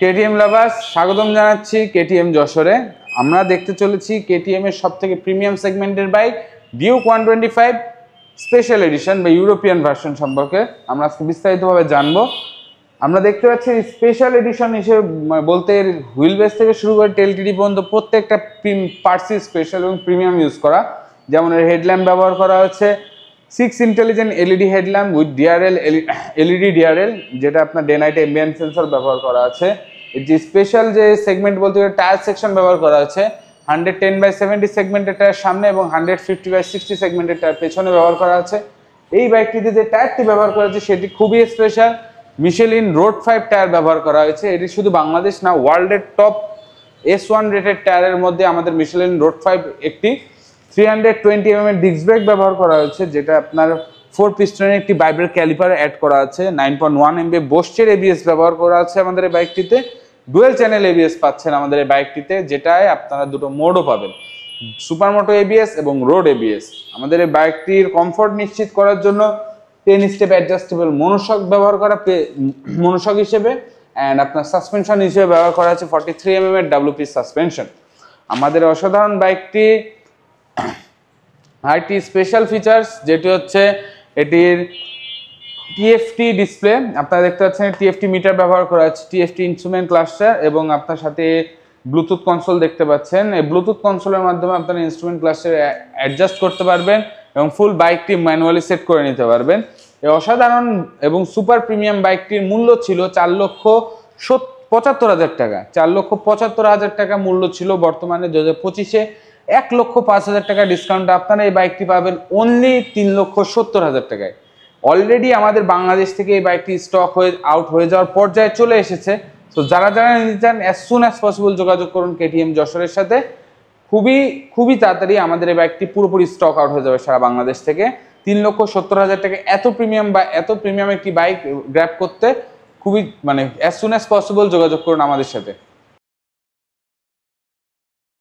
KTM lovers স্বাগতম জানাচ্ছি KTM যশোরে। আমরা দেখতে চলেছি কেটিএম এর সবথেকে প্রিমিয়াম সেগমেন্টের বাইক ডিউক 125 স্পেশাল এডিশন বা ইউরোপিয়ান ভার্সন সম্পর্কে আমরা আজকে বিস্তারিতভাবে জানবো। আমরা দেখতে পাচ্ছি স্পেশাল এডিশন হিসেবে বলতে হুইল বেস থেকে শুরু করে টেল টিডি পর্যন্ত প্রত্যেকটা পার্টসই স্পেশাল এবং প্রিমিয়াম ইউজ করা। যেমন এর হেডল্যাম্প ব্যবহার করা হচ্ছে 6 intelligent LED headlamp with DRL LED DRL, যেটা আপনার ডে নাইট এম্বিয়েন্ট সেন্সর ব্যবহার করা আছে। যে স্পেশাল যে সেগমেন্ট বলতে গেলে টায়ার সেকশন ব্যবহার করা আছে 110/70 সেগমেন্টের টায়ার সামনে এবং 150/60 সেগমেন্টের টায়ার পেছনে ব্যবহার করা আছে। এই বাইকটিতে যে টায়ারটি ব্যবহার করা হয়েছে সেটি খুবই স্পেশাল, মিশেলিন রোড 5 টায়ার ব্যবহার করা হয়েছে। এটি শুধু বাংলাদেশ না, ওয়ার্ল্ডের টপ S1 রেটেড টায়ারের মধ্যে আমাদের মিশেলিন রোড 5 একটি। 320 mm ডিস্ক ব্রেক ব্যবহার করা হয়েছে, যেটা আপনার 4 পিস্টনের একটি ভাইব্রেট ক্যালিপার অ্যাড করা আছে। 9.1 MB বোস্টের এবিএস ব্যবহার করা আছে আমাদের এই বাইকটিতে। ডুয়েল চ্যানেল এবিএস পাচ্ছেন আমাদের এই বাইকটিতে, যেটায় আপনারা দুটো মোডও পাবেন, সুপার মোটো এবিএস এবং রোড এবিএস। আমাদের এই বাইকটির কমফোর্ট নিশ্চিত করার জন্য 10 স্টেপ অ্যাডজাস্টেবল মনোশক ব্যবহার করা মনোশক হিসেবে, অ্যান্ড আপনার সাসপেনশন হিসেবে ব্যবহার করা আছে 43 mm এর WP সাসপেনশন। আমাদের অসাধারণ বাইকটি আরেকটি স্পেশাল ফিচার্স যেটি হচ্ছে এটির টিএফটি ডিসপ্লে। আপনারা দেখতে পাচ্ছেন টিএফটি মিটার ব্যবহার করা আছে, টিএফটি ইনস্ট্রুমেন্ট ক্লাস্টার, এবং আপনার সাথে ব্লুটুথ কনসোল দেখতে পাচ্ছেন। এই ব্লুটুথ কনসোলের মাধ্যমে আপনারা ইনস্ট্রুমেন্ট ক্লাস্টার অ্যাডজাস্ট করতে পারবেন এবং ফুল বাইকটি ম্যানুয়ালি সেট করে নিতে পারবেন। এই অসাধারণ এবং সুপার প্রিমিয়াম বাইকটির মূল্য ছিল 4,75,000 টাকা। 4,75,000 টাকা মূল্য ছিল। বর্তমানে 2025-এ 1,05,000 টাকা ডিসকাউন্টে আপনারা এই বাইকটি পাবেন অনলি 3,70,000 টাকায়। অলরেডি আমাদের বাংলাদেশ থেকে এই বাইকটি স্টক আউট হয়ে যাওয়ার পর্যায়ে চলে এসেছে। তো যারা নিতে চান অ্যাজ সুন অ্যাজ পসিবল যোগাযোগ করুন কেটিএম যশোরের সাথে। খুবই তাড়াতাড়ি আমাদের এই বাইকটি পুরোপুরি স্টক আউট হয়ে যাবে সারা বাংলাদেশ থেকে। 3,70,000 টাকা এত প্রিমিয়াম একটি বাইক গ্র্যাব করতে খুবই অ্যাজ সুন অ্যাজ পসিবল যোগাযোগ করুন আমাদের সাথে।